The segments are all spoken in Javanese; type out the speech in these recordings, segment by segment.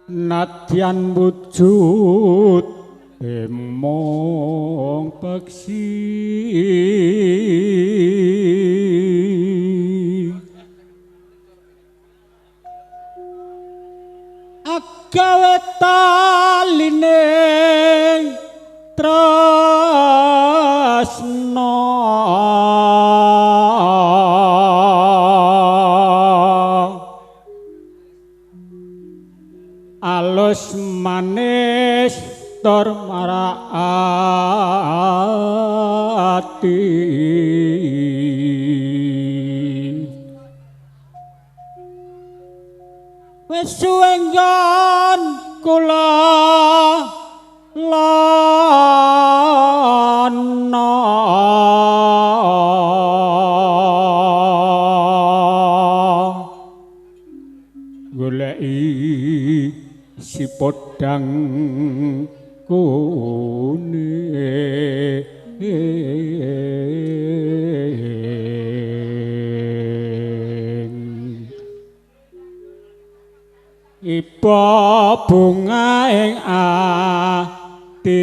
nadyan wujud emong peksi agawe taline tresno alus manis tur maraati wis suwe nggon kula lono goleki si podang kuning iba bunga ing atimu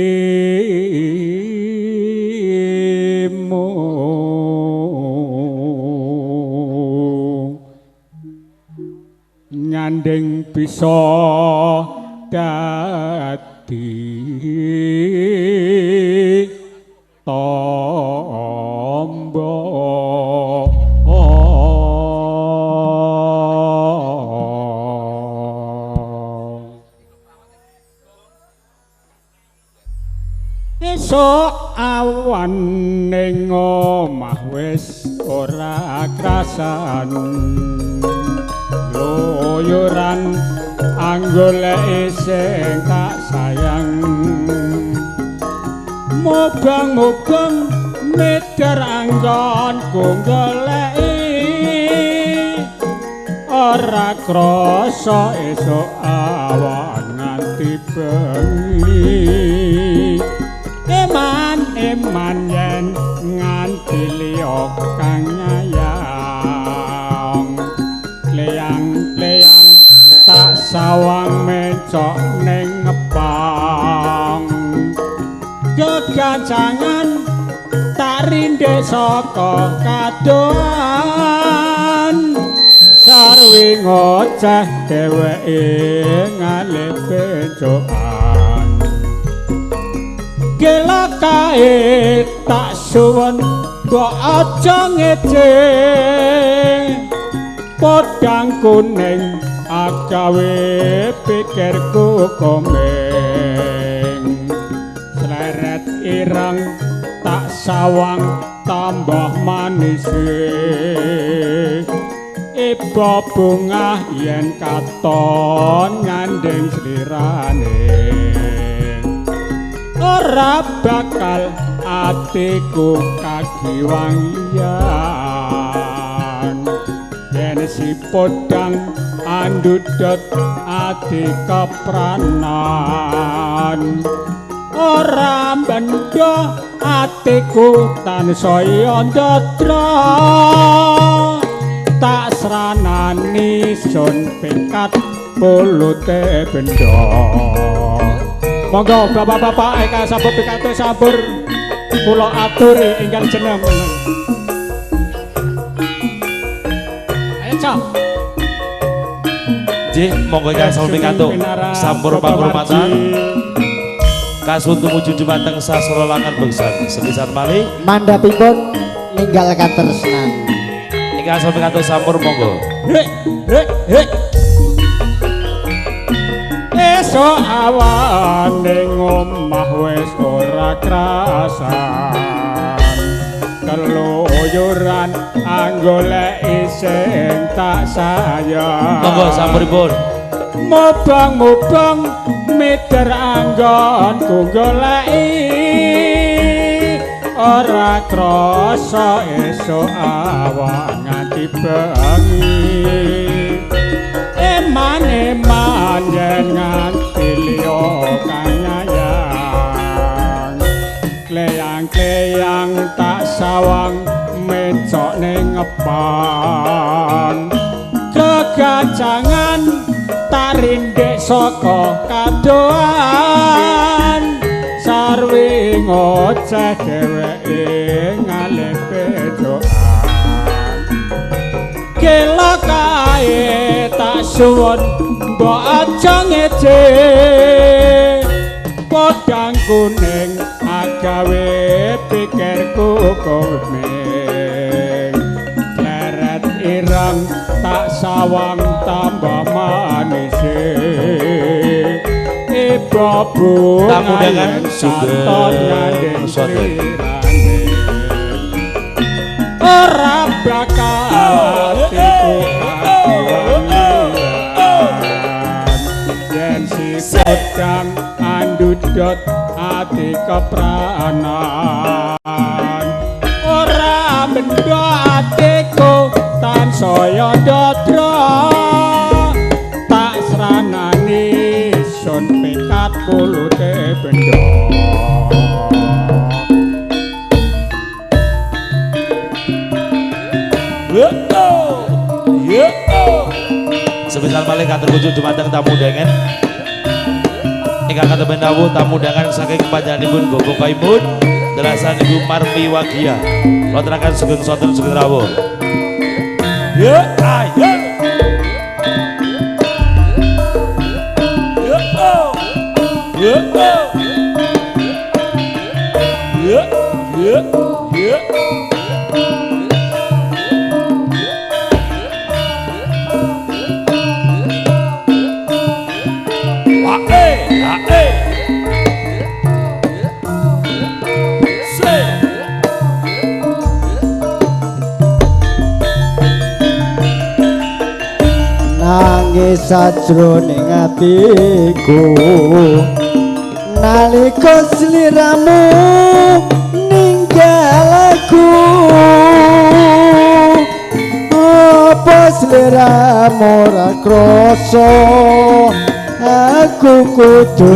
nyanding bisa dadi tombo esuk awan ning omah wis ora krasan loyoran anggoleki sing tak sayang mubang-mubang medar anggonku goleki ora krasa esuk awan nganti bengi eman yen nganti liya kang nyayang kleyang-kleyang tak sawang mencok ning ngepang gegancangan tak rindhe saka kadoan sarwi ngoceh dheweke ngalih bencokan gela kae tak suwun kok aja ngece podang kuning agawe pikirku komeng sleret ireng tak sawang tambah manis iba bunga yen katon nyanding slirane ora bakal atiku kagiwangian yen si podang andudut ati kepranan ora bendho atiku tansaya ndadra tak sranani sun pikat pulute bendho monggo bapak-bapak eka sabur pikatus sabur kula aturi ingkang jeneng ayo cak Jih, monggo ingkang sampun pikantuk sampur panghormatan kasuntu muju dumateng sastra langan beksan sepisan malih mandhapipun ninggal katresnan ingkang sampun pikantuk sampur monggo esuk awan ning omah wis ora krasan keluyuran anggoleki sing tak sayang monggo sampuripun mubang-mubang medar anggonku goleki ora krasa esuk awan nganti bengi eman yen nganti liya kang nyayang kleyang-kleyang tak sawang mencok ning ngepang kegancangan tak rindhik saka kadoan sarwi ngoceh dheweke ngalih pedoan kela kae tak suwun mbok aja ngece podang kuning agawe pikirku komeng leret ireng tak sawang tambah manis ibu tamu dengan santon ngandeng lirane ora bakal atiku kadiwangiran yen si podang andudot ati kepranan ora bendo atiku tansaya ndadra tak sranani sun pikat kulute bendo sebesar paling katur wujud dumateng tamu dengan ingkang katemen dawuh tamu dengan saking panjenenganipun Gogo Kaimun delasan Ibu Marmi Wagia lonteraken sugeng sonten sugeng rawuh ayo nangis sajroning atiku nalika sliramu ninggal aku apa sliramu ora krasa aku kudu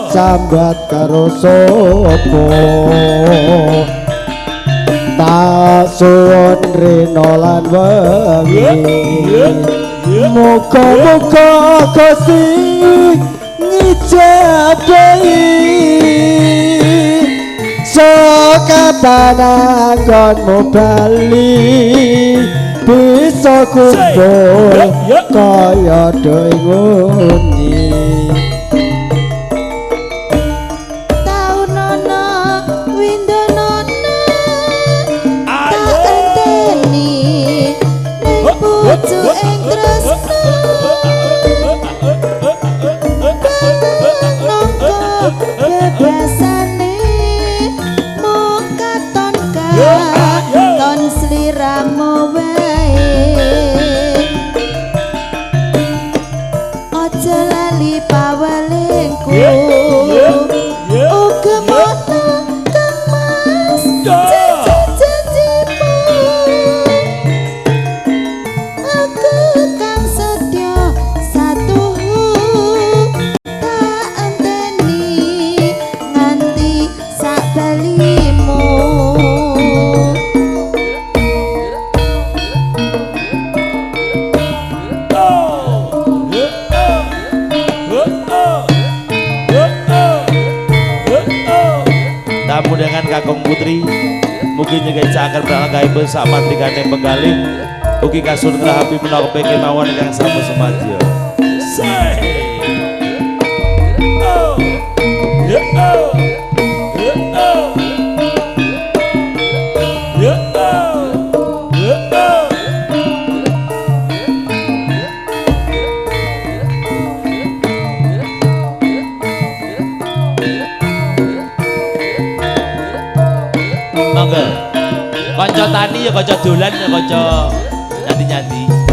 sambat karo sapa tak suwun rena lan wengi muga-muga Gusti ngijabahi sakapananggonmu bali bisa kumpul kaya doi nguni Pucu ing tresno nangka bebasane mung katon katon sliramu wae aja lali pawelingku uga mono kemas dengan Kakung Putri mungkin juga cakar berangkai besak matrikane penggaling ugi kasur rahapi menok kemauan yang sama semadya konco tani ya konco dolan ya konco nyanti-nyanti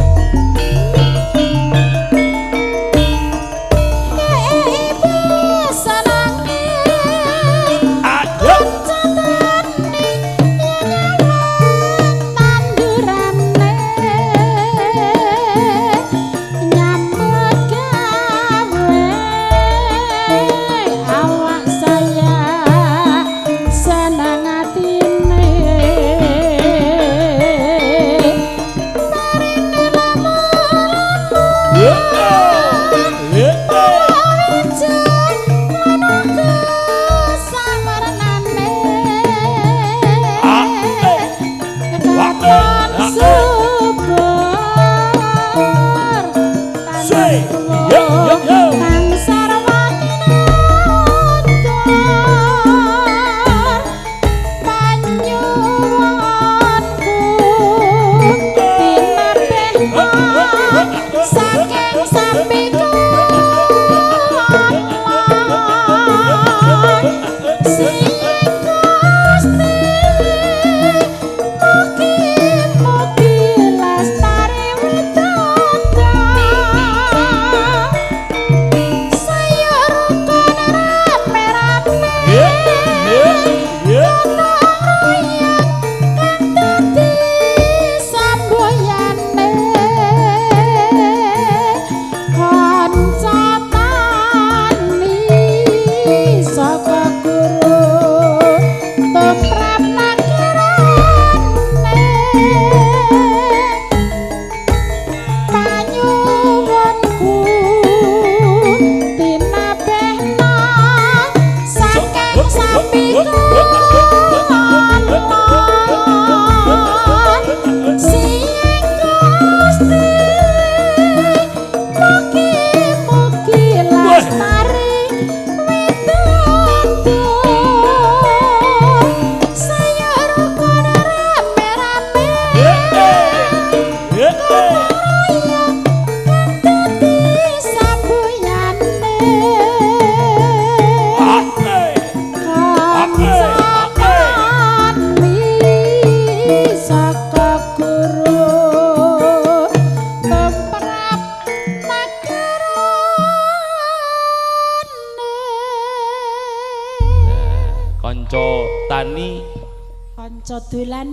kanca tani kanca dolan